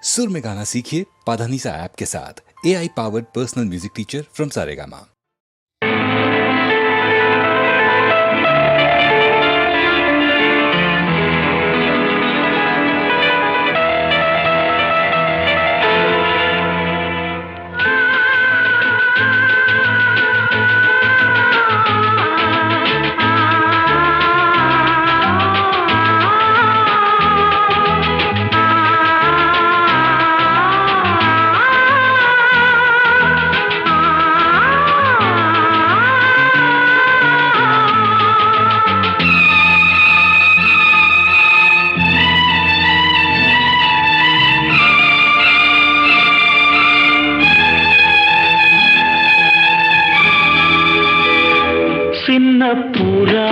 सुर में गाना सीखिए पाधानीसा ऐप के साथ। AI powered personal music teacher from Saregama. புறா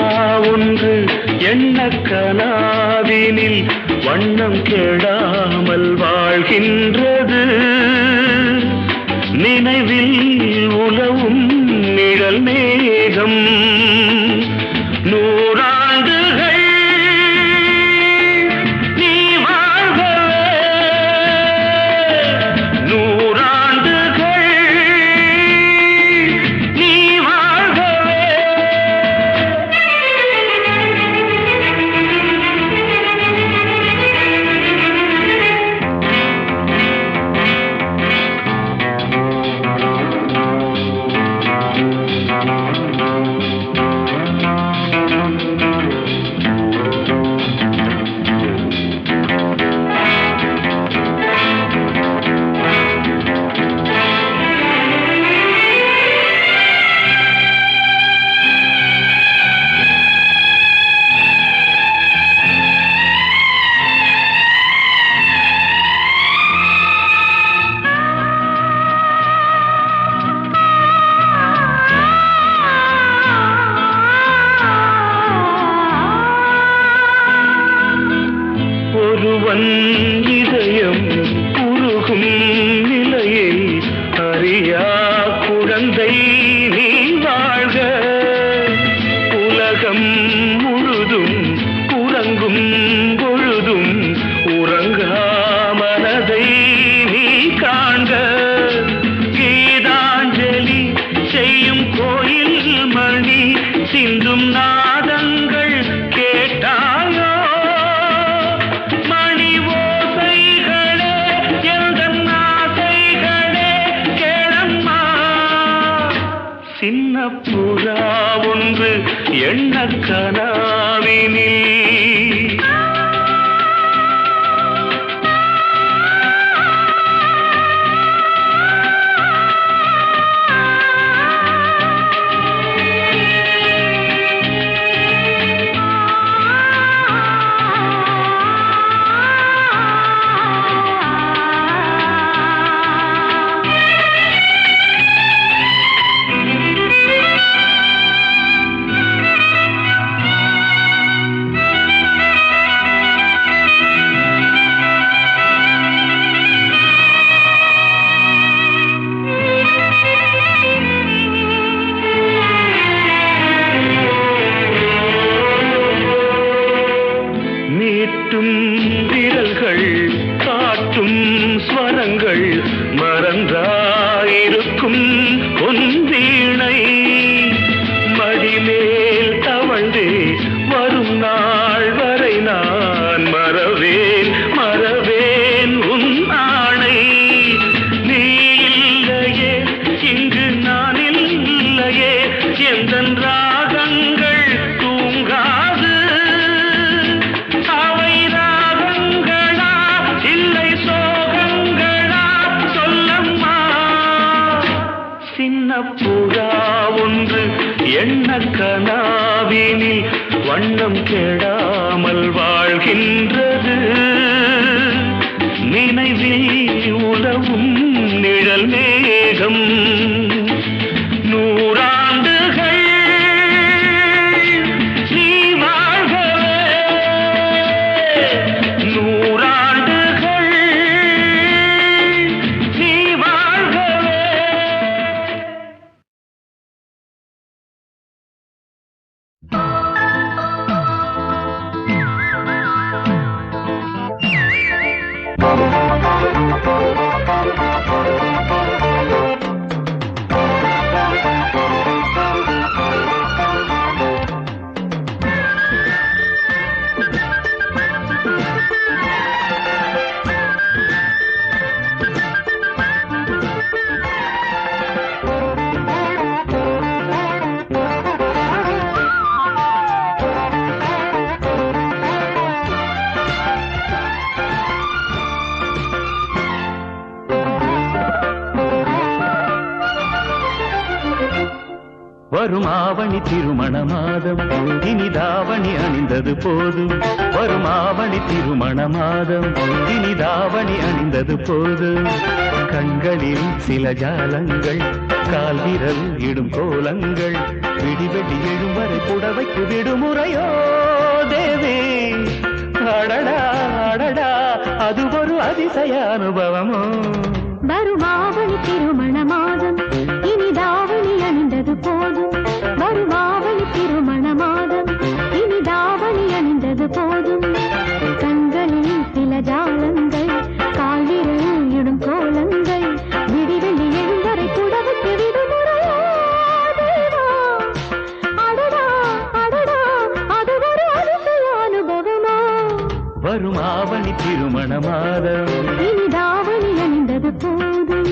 ஒன்று எண்ண கனாவினில் வண்ணம் கெடாமல் வாழ்கின்றது. நினைவில் உலவும் நிழல் மேகம் நூறாண்டுகள் நீ வாழ்கவே, நூறாண்டுகள் நீ வாழ்கவே. ஒருவன் இதயம் உருகும் நிலையை அறியா குழந்தை நீ வாழ்க. உலகம் முழுதும் உறங்கும் பொழுதும் உறங்கா மனதை நீ காண்க. கீதாஞ்சலி செய்யும் கோயில் மணி சிந்தும் நாதங்கள் கேட்டாயோ? சின்ன புறா ஒன்று எண்ண கனாவினில் மீட்டும் விரல்கள் காட்டும் ஸ்வரங்கள் மறந்தாயிருக்கும் உன் வீணை மடிமேல் தவழ்ந்தே வரும் நாள் வரை நான் மறவேன் மறவேன் உன் ஆணை. நீ இல்லையே இங்கு நான் இல்லையே எந்தன் ராகங்கள் தூங்காது. அவை ராகங்களா இல்லை சோகங்களா சொல்லம்மா. சின்ன புறா ஒன்று எண்ண கனாவினில் வண்ணம் கெடாமல் வாழ்கின்றது. நினைவில் உலவும் நிழல் மேகம் நூறாண்டுகள் நீ வாழ்கவே, நூறாண்டுகள் நீ வாழ்கவே. வரும் ஆவணி திருமண மாதம் இனி தாவணி அணிந்தது போதும். வரும் ஆவணி திருமண மாதம் இனி தாவணி அணிந்தது போதும். கண்களில் சில ஜாலங்கள் கால் விரல் இடும் கோலங்கள் விடிவெடி எழும் வரை புடவைக்கு விடுமுறையோ தேவி. அடடா அடடா அது ஒரு அதிசய அனுபவமோ. வரும் ஆவணி திருமண மாதம் இனி தாவணி அணிந்தது போதும். வரும் ஆவணி திருமண மாதம் இனி தாவணி அணிந்தது போதும். கண்களில் சில ஜாலங்கள் கால்விரல் இடும் கோலங்கள் விடிவெள்ளி எழுவரை புடவைக்கு விடுமுறையோ தேவா. அடடா அடடா அது ஒரு அதிசய அனுபவமோ. வரும் ஆவணி திருமண மாதம் இனி தாவணி அணிந்தது போதும்.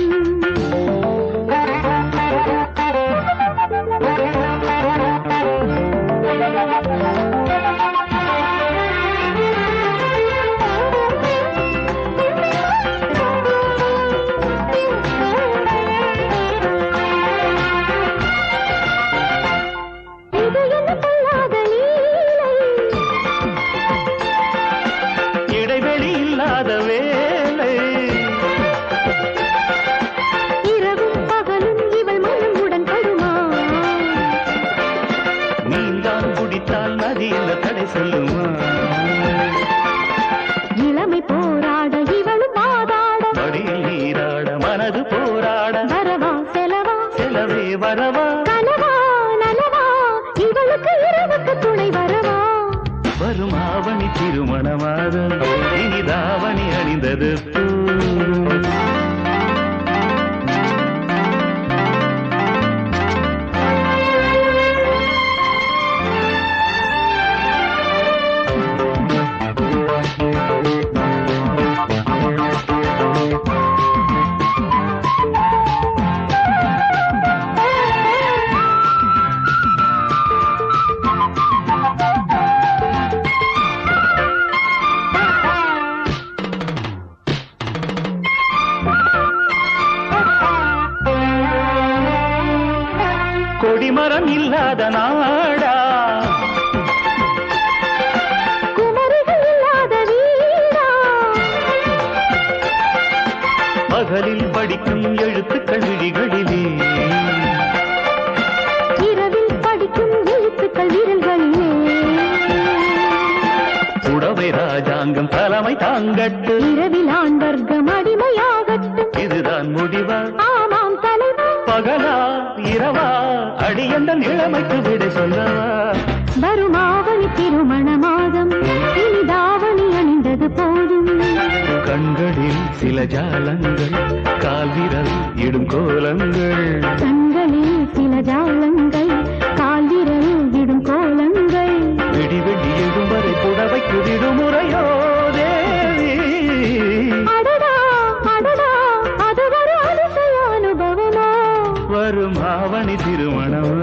இது என்ன பொல்லாத லீலை, இடைவெளி இல்லாத வேலை. இரவும் பகலும் இவள் மனம் உடன்படுமா. நீந்தான் குடித்தால் நதி என்ற தடை சொல்லுமா. இளமை போராட இவளும் வாதாட படியில் நீராட மனது போராட வரவா செலவா செலவே வரவா. கனவா நனவா இவளுக்கு இரவுக்கு துணை வரவா. வரும் ஆவணி திருமண மாதம் இனி தாவணி அணிந்தது போதும். கொடிமரம் இல்லாத நாடா குமரிகள் இல்லாத வீடா. பகலில் படிக்கும் எழுத்துக்கள் விழிகளிலே இரவில் படிக்கும் எழுத்துக்கள் விரல்களிலே. புடவை ராஜாங்கம் தலைமை தாங்கட்டு. இரவில் ஆண் வர்க்கம் அடிமையாகட்டும். இதுதான் முடிவா ஆமாம் தலைவா. பகலா இரவா அடியந்தன் இளமைக்கு விடை சொல்லவா. வரும் ஆவணி திருமண மாதம் இனி தாவணி அணிந்தது போதும். கண்களில் சில ஜாலங்கள் கால் விரல் இடும் கோலங்கள் கண்களில் சில ஜாலங்கள் கால் விரல் இடும் கோலங்கள் விடிவெடி எழும் வரை புடவைக்கு விடுமுறையோ தேவி. அடடா அடடா அது ஒரு அதிசய அனுபவமோ. வரும் ஆவணி திருமணம்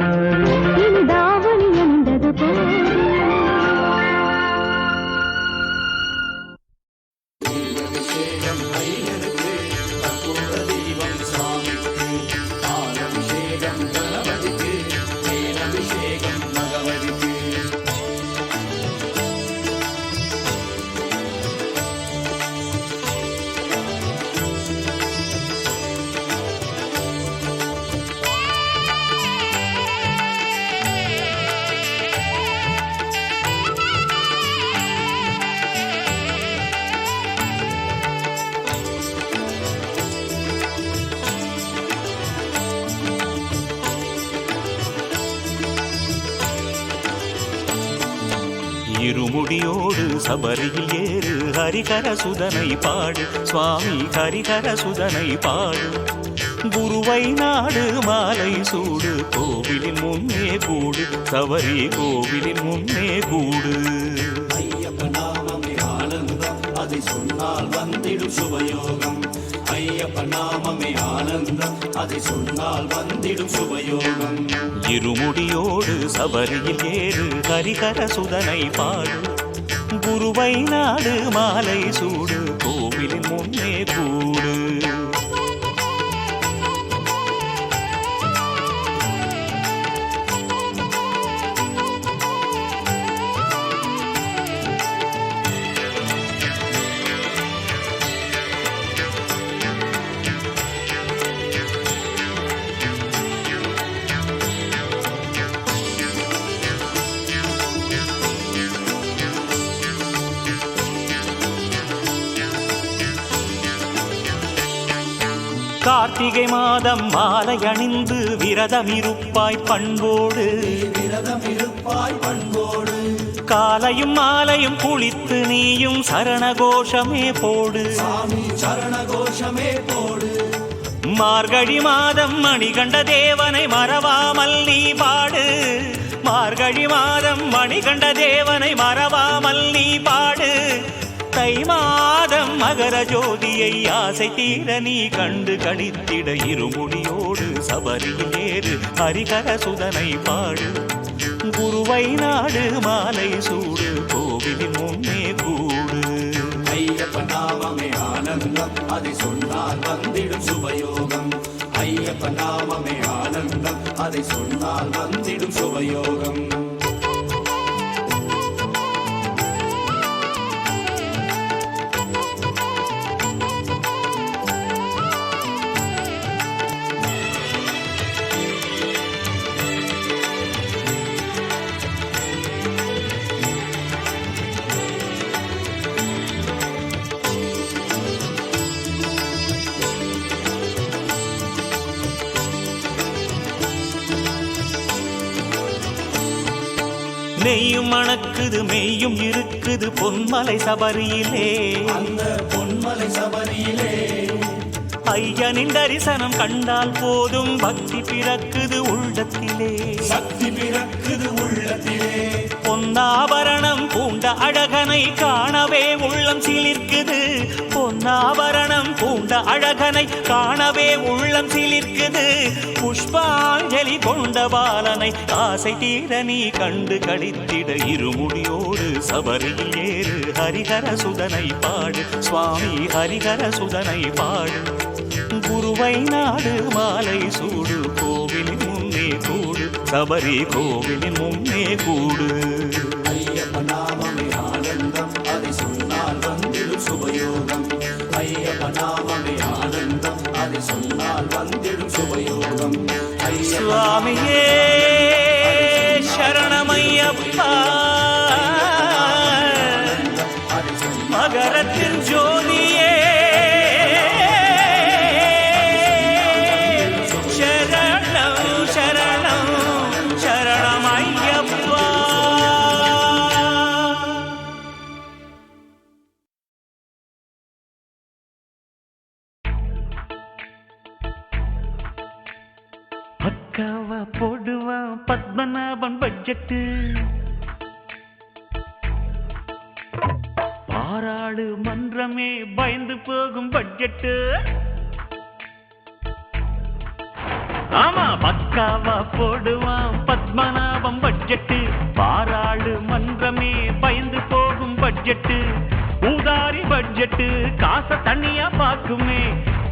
இனி தாவணி அணிந்தது போதும். இருமுடியோடு சபரியில் ஏறு ஹரிகர சுதனை பாடு சுவாமி ஹரிகர சுதனை பாடு. குருவை நாடு மாலை சூடு கோவிலின் முன்னே கூடு சபரி கோவிலின் முன்னே கூடு. ஐயப்ப நாமமே ஆனந்தம் அதை சொன்னால் வந்திடும் சுபயோகம். ஐயப்ப நாமமே ஆனந்தம் அதை சொன்னால் வந்திடும் சுபயோகம். இருமுடியோடு சபரியில் ஏறு ஹரிகர சுதனை பாடு. குருவை நாடு மாலை சூடு கோவிலின் முன்னே கூடு. கார்த்திகை மாதம் மாலை அணிந்து விரதமிருப்பாய் பண்போடு காலையும் மாலையும் குளித்து நீயும் சரணகோஷமே போடு மார்கழி மாதம் மணிகண்ட தேவனை மறவாமல் நீ பாடு மார்கழி மாதம் மணிகண்ட தேவனை மறவாமல் நீ பாடு தை மாதம் மகர ஜோதியை ஆசை தீர நீ கண்டு கழித்திட இருமுடியோடு சபரியில் ஏறு ஹரிகர சுதனை பாடு குருவை நாடு மாலை சூடு கோவிலின் முன்னே கூடு ஐயப்ப நாமமே ஆனந்தம் அதை சொன்னால் வந்திடும் சுபயோகம் ஐயப்ப நாமமே ஆனந்தம் அதை சொன்னால் வந்திடும் சுபயோகம் நெய்யும் மணக்குது மெய்யும் இருக்குது பொன்மலை சபரியிலே அந்த பொன்மலை சபரியிலே ஐயனின் தரிசனம் கண்டால் போதும் பக்தி பிறக்குது உள்ளத்திலே சக்தி பிறக்குது உள்ளத்திலே பொன்னாபரணம் பூண்ட அழகனை காணவே உள்ளம் சிலிர்க்குது பொன்னாபரணம் பூண்ட அழகனை காணவே உள்ளம் சிலிர்க்குது புஷ்பாஞ்சலி கொண்ட பாலனை ஆசை தீர நீ கண்டு கழித்திட இருமுடியோடு சபரியில் ஏறு ஹரிஹர சுதனை பாடு சுவாமி ஹரிஹர சுதனை பாடு குருவை நாடு மாலை சூடு கோவிலின் முன்னே கூடு சபரி கோவிலின் முன்னே கூடு ஐயப்ப நாமமே ஆனந்தம் அதை சொன்னால் வந்திடும் சுபயோகம் ஐயப்ப நாமமே ஆனந்தம் அதை சொன்னால் வந்திடும் சுபயோகம் சுவாமியே சரணமையப்பா மகரத்தின் ஜோதியே சரணம் சரணம் சரணமையப்பா பக்காவா போடுவான் பத்மநாபன் பட்ஜெட்டு பாராளு மன்றமே பயந்து போகும் பட்ஜெட்டு ஆமா பக்காவா போடுவான் பத்மநாபம் பட்ஜெட்டு பாராளு மன்றமே பயந்து போகும் பட்ஜெட்டு ஊதாரி பட்ஜெட்டு காசை தண்ணியா பாக்குமே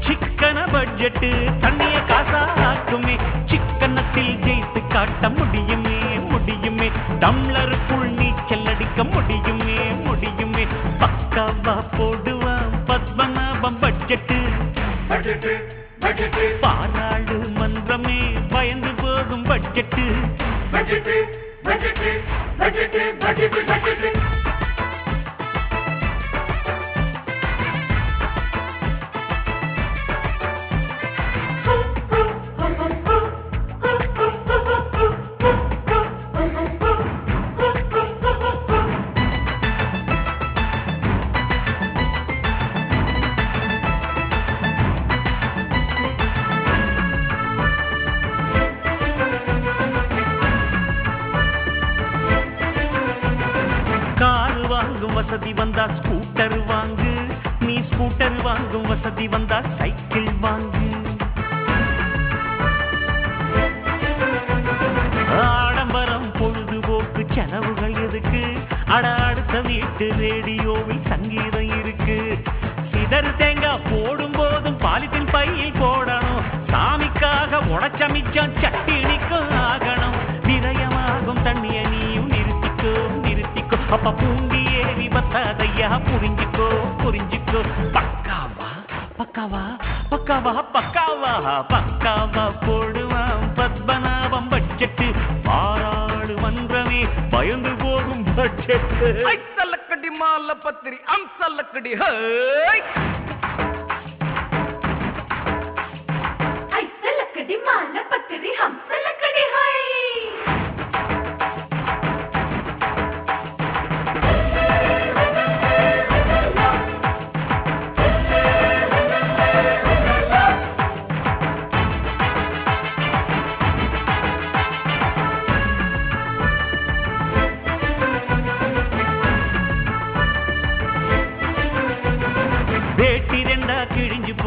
சிக்கன பட்ஜெட்டு தண்ணிய காசா ஆக்குமே சிக்கனத்தில் ஜெயித்து காட்ட முடியுமே முடியுமே டம்ளருக்குள் நீச்சல் அடிக்க முடியுமே முடியுமே பக்காவா போடுவான் பத்மநாபம் பட்ஜெட்டு பாராளு மன்றமே பயந்து போகும் பட்ஜெட்டு வசதி வந்தா ஸ்கூட்டர் வாங்கு நீ ஸ்கூட்டர் வாங்கும் வசதி வந்தா சைக்கிள் வாங்கு ஆடம்பரம் பொழுதுபோக்கு செலவுகள் எதுக்கு அட அடுத்த வீட்டு ரேடியோவில் சங்கீதம் இருக்கு சிதறு தேங்காய் போடும் போதும் பாலித்தீன் பையில் போடணும் சாமிக்காக உடச்சமிச்சம் சட்டினிக்கும் ஆகணும் விரயமாகும் தண்ணிய நீயும் நிறுத்திக்கோ நிறுத்திக்கோ அப்ப பூண்டி ஏறி பத்தாதையா புரிஞ்சுக்கோ புரிஞ்சுக்கோ பக்காவா பக்காவா பக்காவா பக்காவா பக்காவா போடுவான் பத்மநாபம் பட்ஜெட்டு பாராளு மன்றமே பயந்து போகும் பட்ஜெட்டு சல்லக்கடி மால பத்திரி அம்சல்லக்கடி ஹை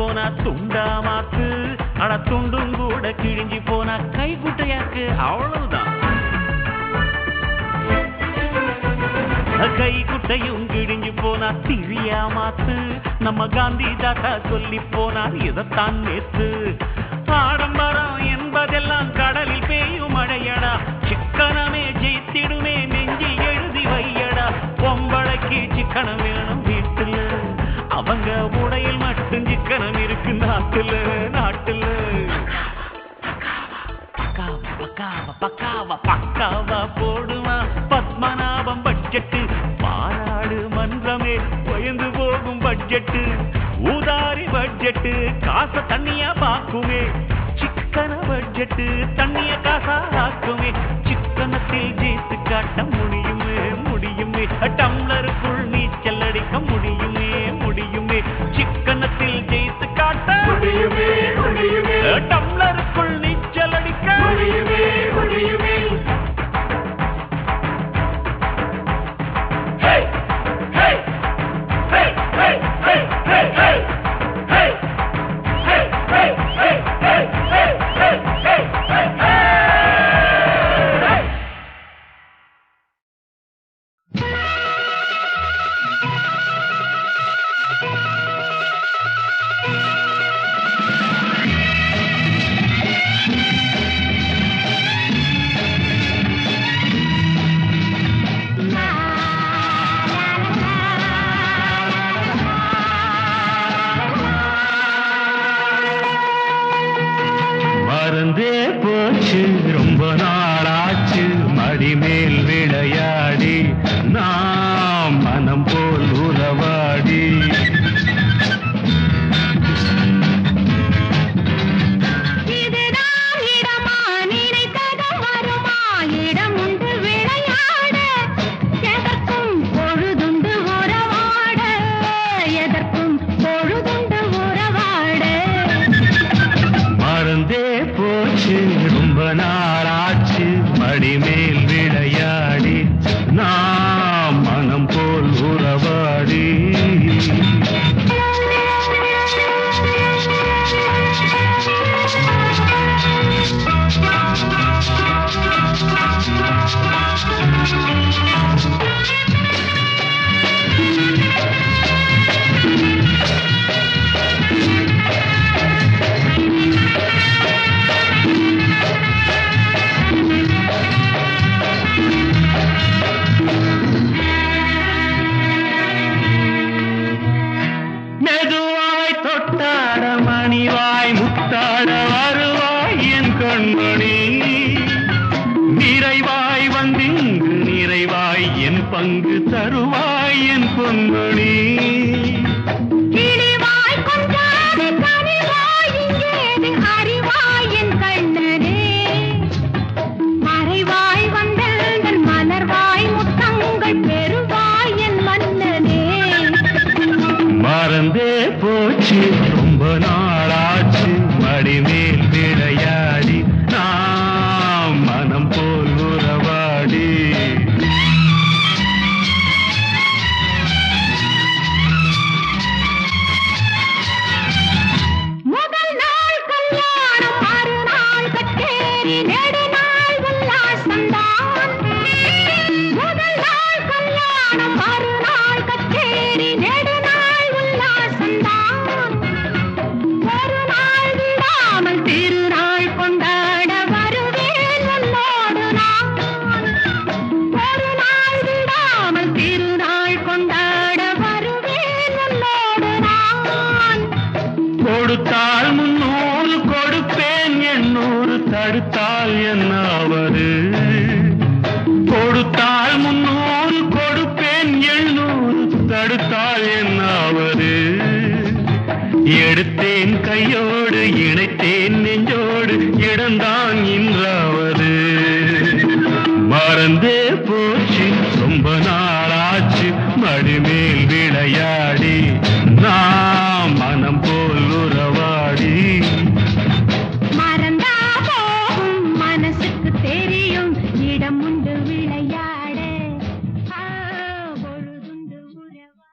போனா துண்டா மாத்து, அட துண்டும் கூட கிழிஞ்சி போனா கை குட்டையாக்கு, அவ்வளவுதான். கை குட்டையும் கிழிஞ்சு போனா திரியா மாத்து, நம்ம காந்தி தாத்தா சொல்லி போனார் இதைத்தான் நேத்து. ஆடம்பரம் என்பதெல்லாம் கடலில் பெய்யும் மழையடா, சிக்கனமே ஜெயித்திடுமே நெஞ்சில் எழுதி வையடா. பொம்பளைக்கு சிக்கனம் வேணும் வீட்டுல, அவங்க உடையில் மட்டும் சிக்கனம் இருக்கு நாட்டுல நாட்டுல. பக்காவா போடுமா பத்மநாபம் பட்ஜெட்டு, பாராடு மன்றமே பயந்து போகும் பட்ஜெட்டு. ஊதாரி பட்ஜெட்டு காசை தண்ணியா பாக்குமே, சிக்கன பட்ஜெட்டு தண்ணிய காசா ஆக்குமே. சிக்கனத்தில் ஜெயித்து காட்ட முடியுமே முடியுமே, டம்ளருக்குள் நீச்சல் அடிக்க முடியுமே முடியுமே. சிக்கனத்தில் ஜெயித்து காட்ட முடியுமே முடியுமே, டம்ளருக்குள் நீச்சல் அடிக்க முடியுமே முடியுமே. மறந்தே போச்சு ரொம்ப நாளாச்சு மடிமேல் விளையாடி, நாம் மனம் போல் உறவாடி. இதுதான் இடமா நினைத்தது வருமா, இடம் உண்டு விளையாட, எதற்கும் பொழுதுண்டு உறவாட, எதற்கும் பொழுதுண்டு உறவாட. மறந்தே போச்சு ரொம்ப நாளாச்சு மடிமேல் விளையாடி, நாம் மனம் போல் உறவாடி. மெதுவாய் தொட்டாட மணிவாய் முத்தாட வருவாய் என் கண்மணி, நிறைவாய் வந்திங்கு நிறைவாய் என் பங்கு தருவாய் என் பொன்மணி. கிளிவாய் கொண்டாடு கனிவாய் இங்கேது அறிவாய் என் கண்ணனே, மறைவாய் வந்தெங்கள் மலர்வாய் முத்தங்கள் பெறுவாய் என் மன்னனே. மறந்தே போச்சு ரொம்ப நாளாச்சு மடிமேல் விளையாடி, நாம் மனம் போல் உறவாடி. முதல் நாள் கல்யாணம் மறுநாள் கச்சேரி நெடுநாள் உல்லாசம்தான். முதல் நாள் கல்யாணம் மறுநாள் கச்சேரி நெடுநாள் உல்லாசம்தான். ஒரு நாள் விடாமல் திருநாள் கொண்டாட வருவேன் உன்னோடு நான். ஒரு நாள் விடாமல் திருநாள் கொண்டாட வருவேன் உன்னோடு நான். கொடுத்தால் 300 கொடுப்பேன் 800 தடுத்தால் என்னாவது, கொடுத்தால் 300 கொடுப்பேன் 700 தடுத்தால் என்னாவது. எடுத்தேன் கையோடு இணைத்தேன் நெஞ்சோடு இடம்தான் இன்றாவது. மறந்தே போச்சு ரொம்ப நாளாச்சு மடிமேல் விளையாடி, நாம் மனம் போல் உறவாடி. மறந்தா போகும் மனசுக்கு தெரியும் இடம் உண்டு விளையாட, பொழுதுண்டு உறவா.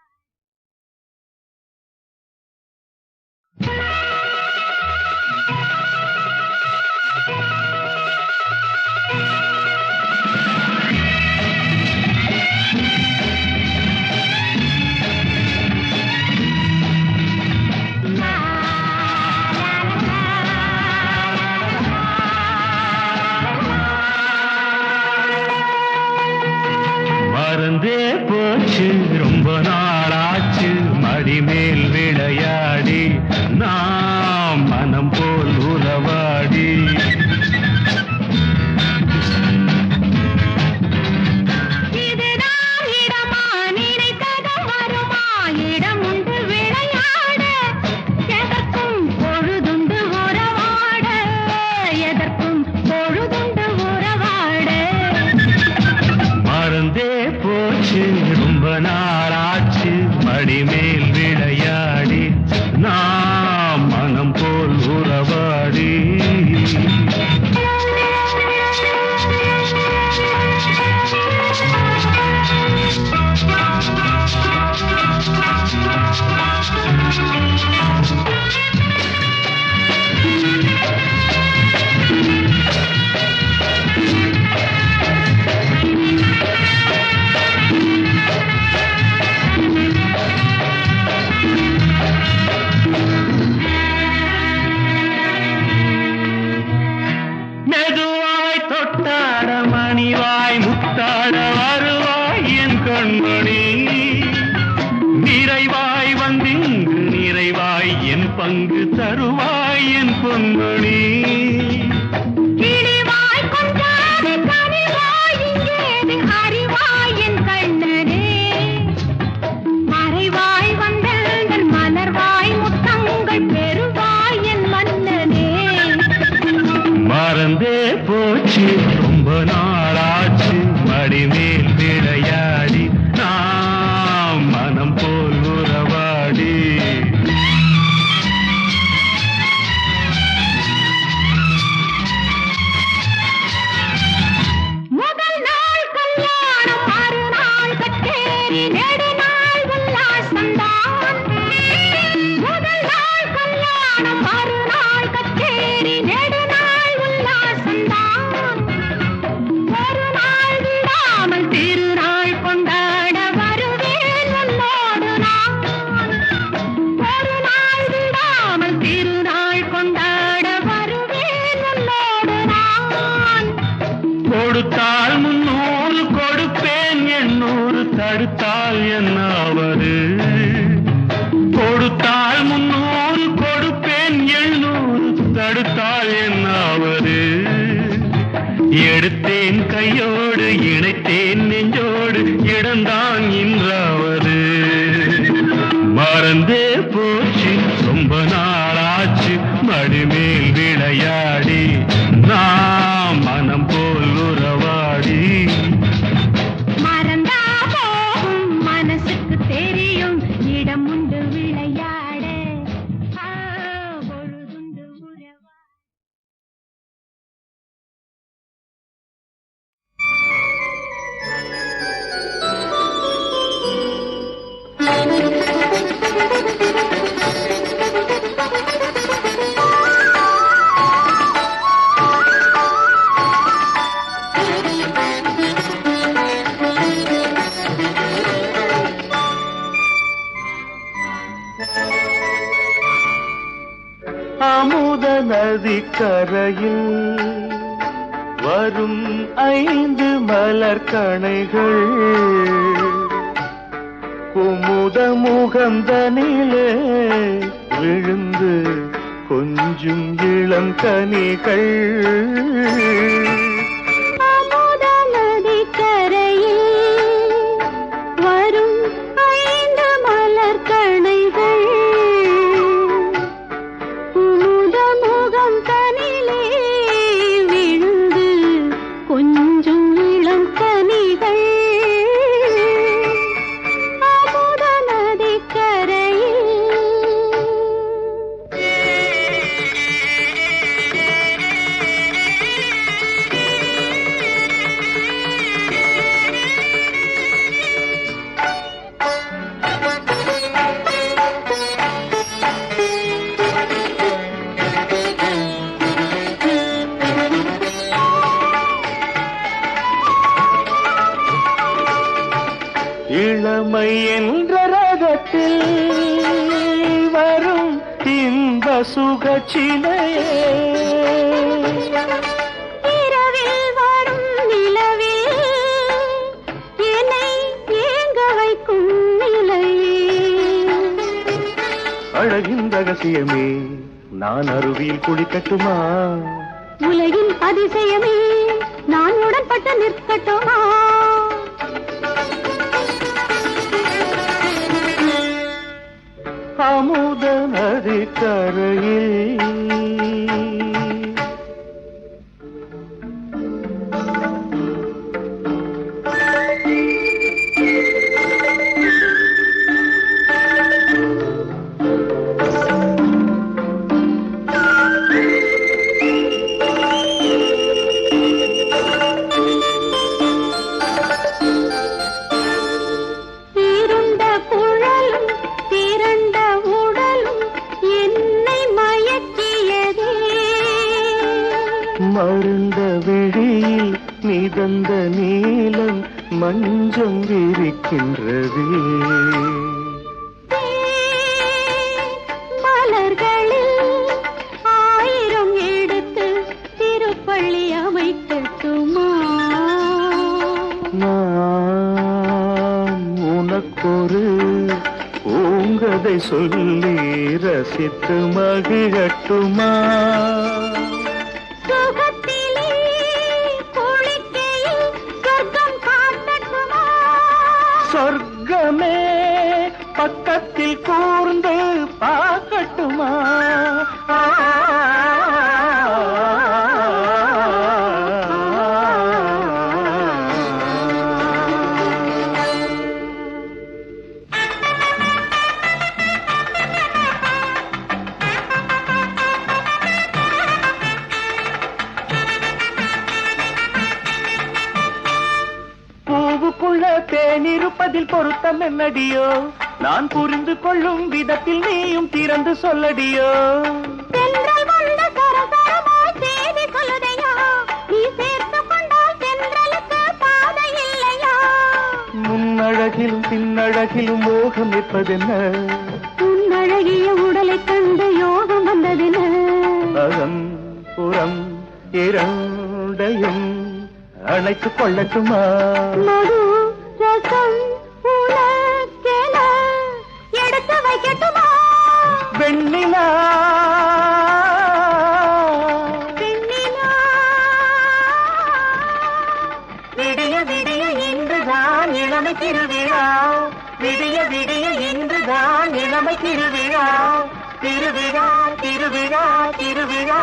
என் பங்கு தருவாய் என் பொன்மணி கிளிவாய் கொண்டாடு கனிவாய் இங்கேது அறிவாய் என் கண்ணனே மறைவாய் வந்தெந்தன் மலர்வாய் முத்தங்கள் பெறுவாய் என் மன்னனே மறந்தே போச்சு ரொம்ப நாளாச்சு மடிமேல் விளையாடி நாம் மனம் போல் உறவாடி முதல் நாள் கல்யாணம் மறுநாள் கச்சேரி நெடுநாள் உல்லாசந்தான் முதல் நாள் கல்யாணம் மறுநாள் கச்சேரி நெடுநாள் உல்லாசந்தான் ஒரு நாள் விடாமல் திருநாள் கொண்டாட வருவேன் உன்னோடு நான் ஒரு நாள் விடாமல் திருநாள் கொண்டாட வருவேன் உன்னோடு நான் கொடுத்தால் 300 கொடுப்பேன் 800 தடுத்தால் என்னாவது கொடுத்தால் 300 கொடுப்பேன் 700 தடுத்தால் என்னாவது எடுத்தேன் கையோடு இணைத்தேன் நெஞ்சோடு இடந்தான் இன்றாவது மறந்தே போச்சு ரொம்ப நாளாச்சு மடிமேல் விளையாடி நாம் மனம் போல் உறவாடி மறந்தா போகும் மனசுக்கு தெரியும் இடம் உண்டு விளையாட பொழுதுண்டு உறவா அமுத நதி கரையில் வரும் 5 மலர் கணைகள் குமுத முகந்தனிலே விழுந்து கொஞ்சும் இளம் கனிகள் அமுத நதிக்கரையில் வரும் 5 மலர் கணைகள் குமுத முகம் தனிலே விழுந்து கொஞ்சும் இளம் கனிகள் அமுத நதிக்கரையில் இளமை என்ற ரகத்தில் வரும் இன்ப சுகச்சிலையே இரவில் வரும் நிலவில் என்னை ஏங்க வைக்கும் நிலையே அழகின் ரகசியமே நான் அருவியில் குளிக்கட்டுமா உலகின் அதிசயமே நான் உடன்பட்டு நிற்கட்டுமா அமுத நதி கரையில் இருண்ட குழலும் திரண்ட உடலும் என்னை மயக்கியதே மருந்த விழியில் மிதந்த நீலம் மஞ்சம் விரிக்கின்றது மலர்களில் 1000 எடுத்து திருப்பள்ளி அமைக்கட்டுமா நான் உனக்கொரு பூங்கதை சொல்லி ரசித்து மகிழட்டுமா சுகத்திலே குளிக்கையில் சொர்க்கம் காட்டட்டுமா சொர்க்கமே பக்கத்தில் கூர்ந்து பார்க்கட்டுமா பூவுக்குள்ள தேனிருப்பதில் பொருத்தம் என்னடியோ நான் புரிந்து கொள்ளும் விதத்தில் நீயும் திறந்து சொல்லடியோ தென்றல் வந்த சரசரமாய் செய்தி சொல்லுதையா நீ சேர்த்து கொண்டால் தென்றலுக்கு பாதை இல்லையா முன்னழகிலும் பின்னழகிலும் மோகம் நிற்பதென்ன உன் அழகிய உடலை கண்டு யோகம் வந்ததென அகம் புறம் இரண்டையும் அழைத்துக் கொள்ளட்டுமா மது ரசம் உனக்கென எடுத்து வைக்கட்டுமா வெண்ணிலா பெண்ணிலா விடிய விடிய இன்றுதான் இளமை திருவிழா விடிய விடிய இன்றுதான் இளமை திருவிழா திருவிழா திருவிழா திருவிழா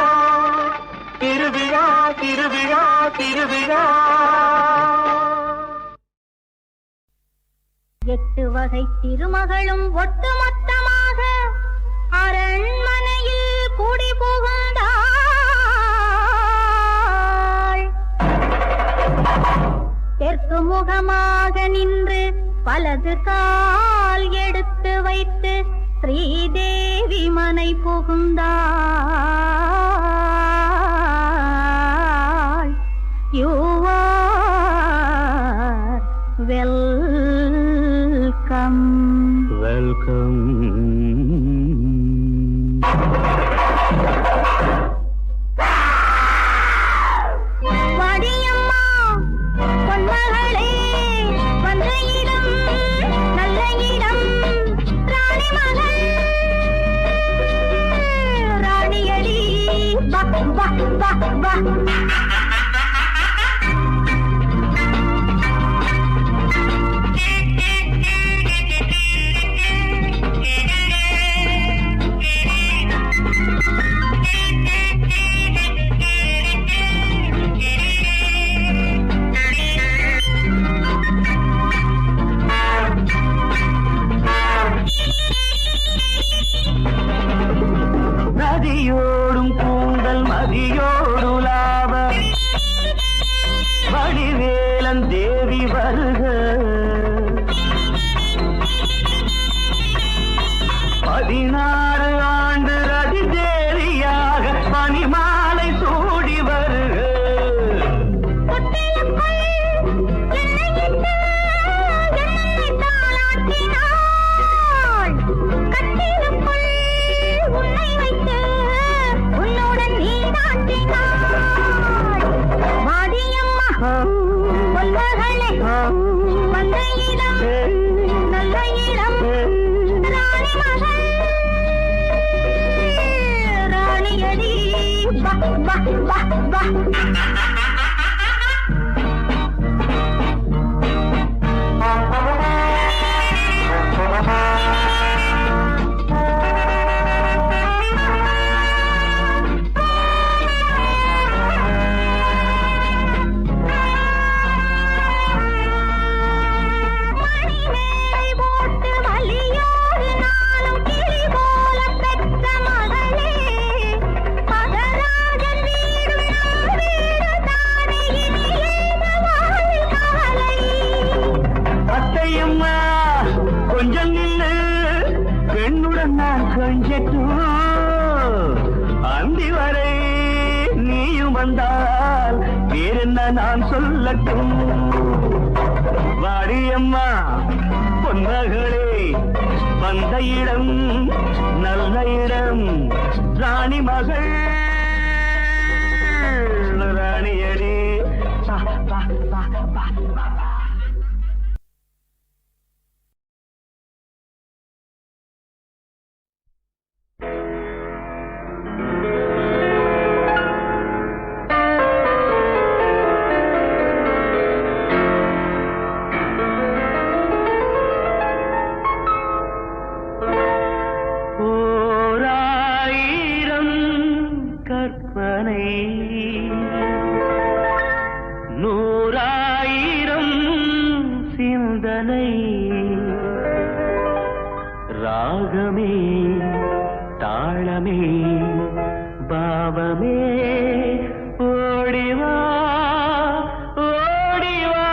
திருவிழா திருவிழா திருவிழா 8 வகை திருமகளும் ஒட்டுமொத்தமாக அரண்மனையில் குடி புகுந்தாள் தெற்கு முகமாக நின்று வலது கால் எடுத்து வைத்து ஸ்ரீதேவி மனை புகுந்தாள் யூ ஆர் வெல்கம் வெல்கம் வாடியம்மா பொன்மகளே வந்த இடம் நல்ல இடம் ராணி மகள் ராணியடி வா வா வா வா நதியோடும் கூந்தல் மதியோடு லாப வடிவேலன் தேவி வருக 16 ஆண்டு ரதி தேவியாக பனிமாலை சூடி வருக ராணியடி வா வா வா வா அத்தையம்மா கொஞ்சம் நில்லு பெண்ணுடன் நான் கொஞ்சட்டும் அந்தி வரை நீயும் வந்தால் வேறென்ன நான் சொல்லட்டும் வாடியம்மா பொன்மகளே வந்த இடம் நல்ல இடம் ராணி மகள் ராணியடி பா பா பா பா பா கற்பனை 100,000 சிந்தனை ராகமே தாளமே பாவமே ஓடிவா ஓடிவா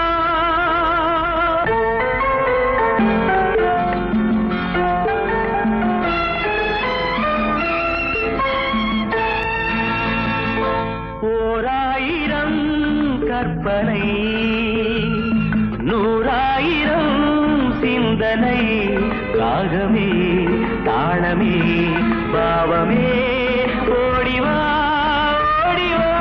ஓராயிரம் கற்பனை 100,000 சிந்தனை ராகமே தாளமே பாவமே ஓடிவா ஓடிவா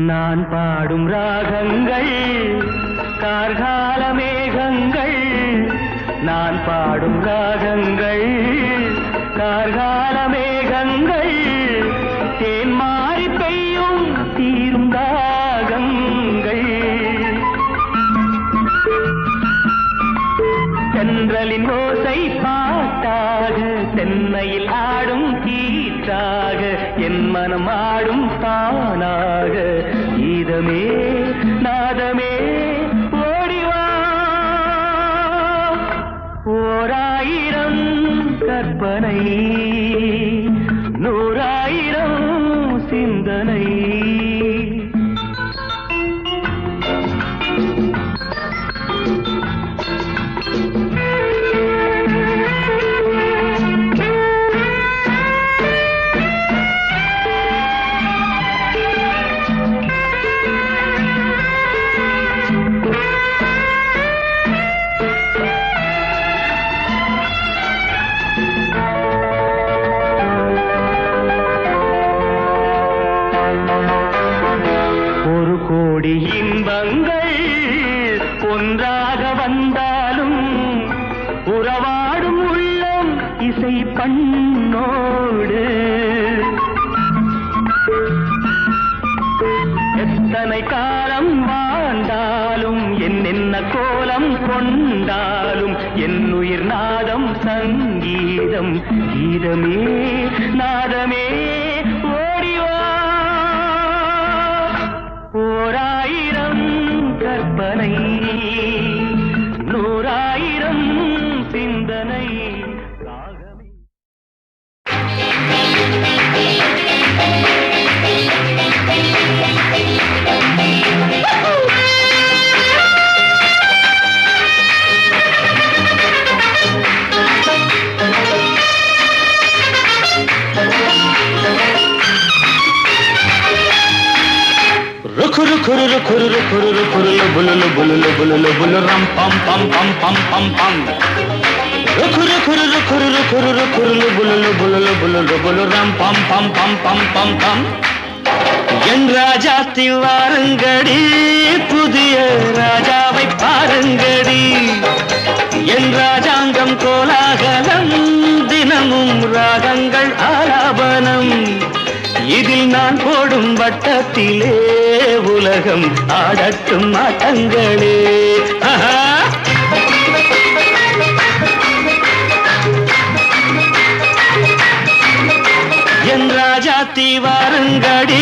நான் பாடும் ராகங்கள் கார்கால மேகங்கள் நான் பாடும் ராகங்கள் கார்கால மேகங்கள் தேன் மாறி பெய்யும் தீரும் தாகங்கள் தென்றலின் ஓசை பாட்டாக தென்னையில் ஆடும் கீற்றாக என் மனம் ஆடும் தானாக கீதமே நாதமே ஓடிவா 1,000 கற்பனை 100,000 சிந்தனை இன்பங்கள் ஒன்றாக வந்தாலும் உறவாடும் உள்ளம் இசை பண்ணோடு எத்தனை காலம் வாழ்ந்தாலும் என்னென்ன கோலம் கொண்டாலும் என் உயிர் நாதம் சங்கீதம் கீதமே நாதமே ஓடிவா 1,000 கற்பனை 100,000 சிந்தனை ராகமே Rukuru kururu kururu kururu kurulu bululu bululu bululu bulu ram pam pam pam pam pam pam. Rukuru kururu kururu kururu kurulu bululu bululu bululu bulu ram pam pam pam pam pam pam. என் ராஜாத்தி வாருங்கடி புதிய ராஜாவை பாருங்கடி என் ராஜாங்கம் கோலாகலம் தினமும் ராகங்கள் ஆலாபனம் இதில் நான் போடும் வட்டத்திலே உலகம் ஆடட்டும் ஆட்டங்களே என் ராஜாத்தி வாருங்கடி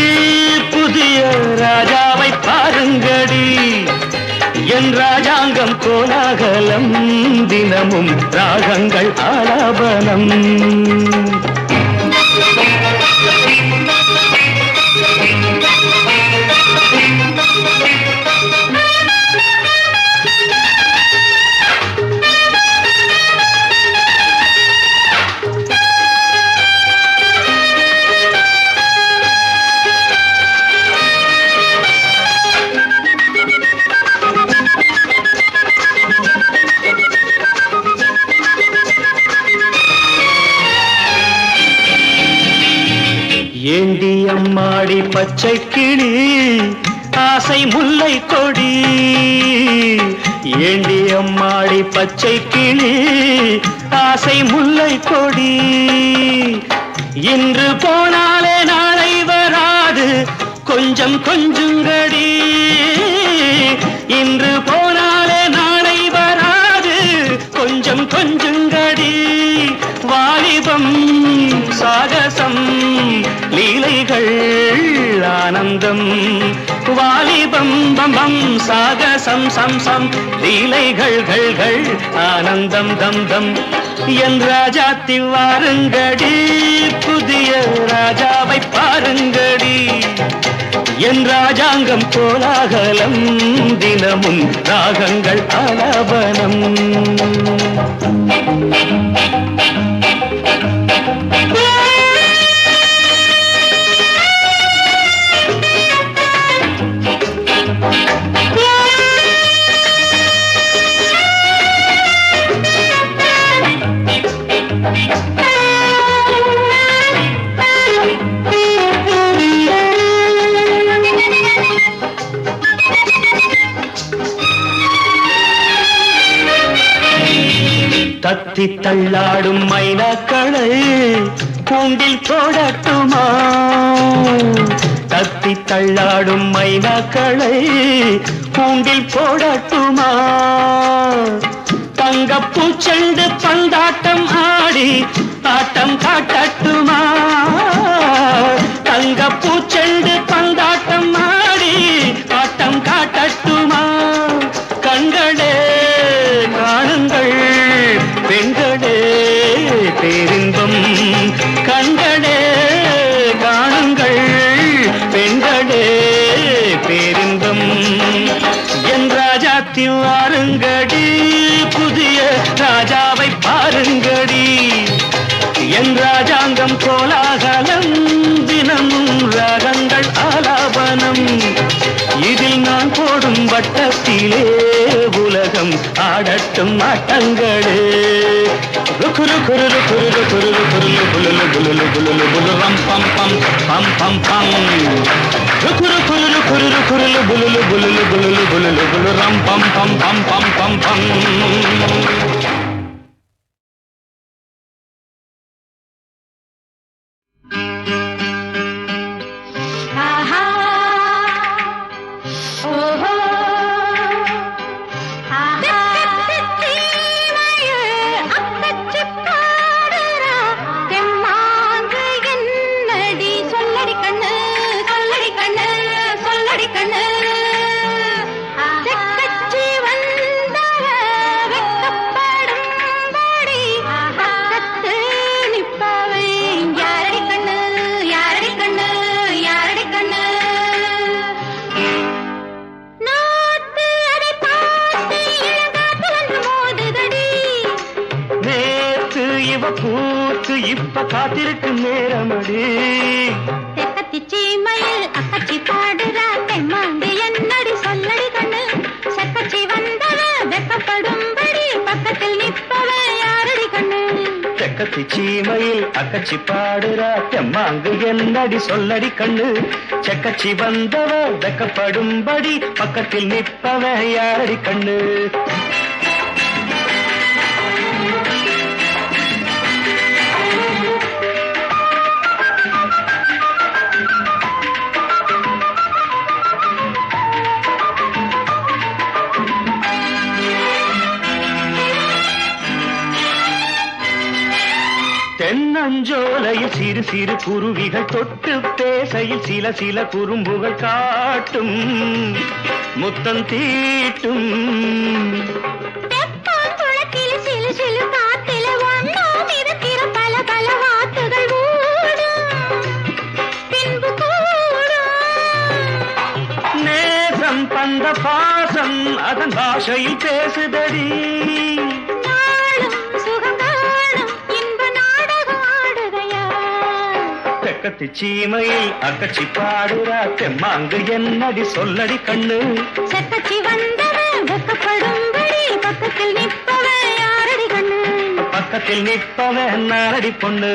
புதிய ராஜாவை பாருங்கடி என் ராஜாங்கம் கோலாகலம் தினமும் ராகங்கள் ஆலாபனம் ஏண்டி அம்மாடி பச்சை கிளி ஆசை முல்லை கொடி ஏண்டி அம்மாடி பச்சை கிளி ஆசை முல்லை கொடி இன்று போனாலே நாளை வராது கொஞ்ச கொஞ்சம் கொஞ்சுங்கடி இன்று போனாலே நாளை வராது கொஞ்சம் கொஞ்சுங்கடி வாலிபம் சாகசம் லீலைகள் ஆனந்தம் வாலிபம் பம்பம் சாகசம் சம் சம் லீலைகள் ஆனந்தம் தம் தம் என் ராஜாத்தி வாருங்கடி புதிய ராஜாவை பாருங்கடி என் ராஜாங்கம் கோலாகலம் தினமும் ராகங்கள் ஆலாபனம் தத்தி தள்ளாடும் மைனாக்களை கூண்டில் போடட்டுமா தத்தி தள்ளாடும் மைனாக்களை கூண்டில் போடட்டுமா தங்கப்பூச்செண்டு பந்தாட்டம் ஆடி ஆட்டம் காட்டட்டுமா தங்கப்பூச்செண்டு பந்தாட்டம் ஆடி ஆட்டம் காட்டட்டுமா கண்களே காணுங்கள் பெண்களே பேரின்பம் கண்களே காணுங்கள் பெண்களே பேரின்பம் என் ராஜாத்தி வாருங்கடி புதிய ராஜாவை பாருங்கடி என் ராஜாங்கம் கோலாகலம் தினமும் ராகங்கள் ஆலாபனம் இதில் நான் போடும் வட்டத்திலே உலகம் ஆடட்டும் ஆட்டங்களே ருக்குரு குருரு குருரு குருரு குருலு குலுலு குலுலு குலுலு குலுரம் பம் பம் பம் பம் பம் ருக்குரு குருரு குருரு குருலு குலுலு குலுலு குலுலு குலுலு குலுரம் பம் பம் பம் பம் பம் பம் பூத்து இப்ப காத்திருக்கு நேரமடி தெக்கத்தி சீமையில் அக்கச்சி பாடுறா தெம்மாண்டு என்னடி சொல்லடி கண்ணு செக்கச்சி வந்தவ வெக்கப்படும்படி பக்கத்தில் நிற்பவ யாரடி கண்ணு தெக்கத்தி சீமையில் அக்கச்சி பாடுறா தெம்மாங்கு என்னடி சொல்லடி கண்ணு செக்கச்சி வந்தவ வெக்கப்படும்படி பக்கத்தில் நிற்பவ யாரடி கண்ணு தென்னஞ்சோலையில் சிறு சிறு குருவிகள் தொட்டு பேசையில் சில சில குறும்புகள் காட்டும் முத்தம் தீட்டும் சிலு சிலு காத்தில ஒன்றும் இருக்கிற பல பல வாத்துகள் ஊடும் பின்பு கூடும் நேசம் பந்த பாசம் அதன் பாஷையில் பேசுதடி தெக்கத்தி சீமையில் அக்கச்சி பாடுறா தெம்மாங்கு என்னடி சொல்லடி கண்ணு செக்கச்சி வந்தவ வெக்கப்படும்படி பக்கத்தில் நிற்பவ யாரடி கண்ணு பக்கத்தில் நிற்பவ நாரடி பொண்ணு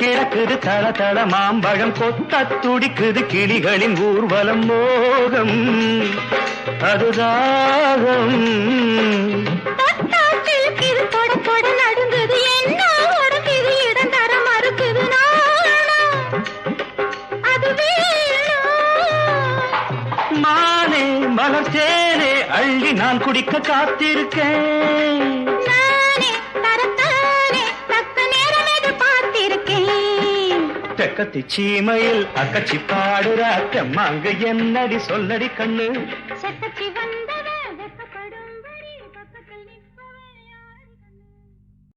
கிடக்குது தள தள மாம்பழம் கொத்த துடிக்குது கிளிகளின் ஊர்வலம் மோகம் அது ராகம் தொட்டாட்டில் தொட தொட நடுங்குது என்ன உடம்புது இடம் தர மறுக்குது அது மானே மலர்ச்சேனே அள்ளி நான் குடிக்க காத்திருக்கேன் நானே தரத்தானே தக்க நேரம் எதிர்பார்த்திருக்கேன் தெக்கத்தி சீமையில் அக்கச்சி பாடுற தெம்மாங்க என்னடி சொல்லடி கண்ணு சட்டத்தி வந்த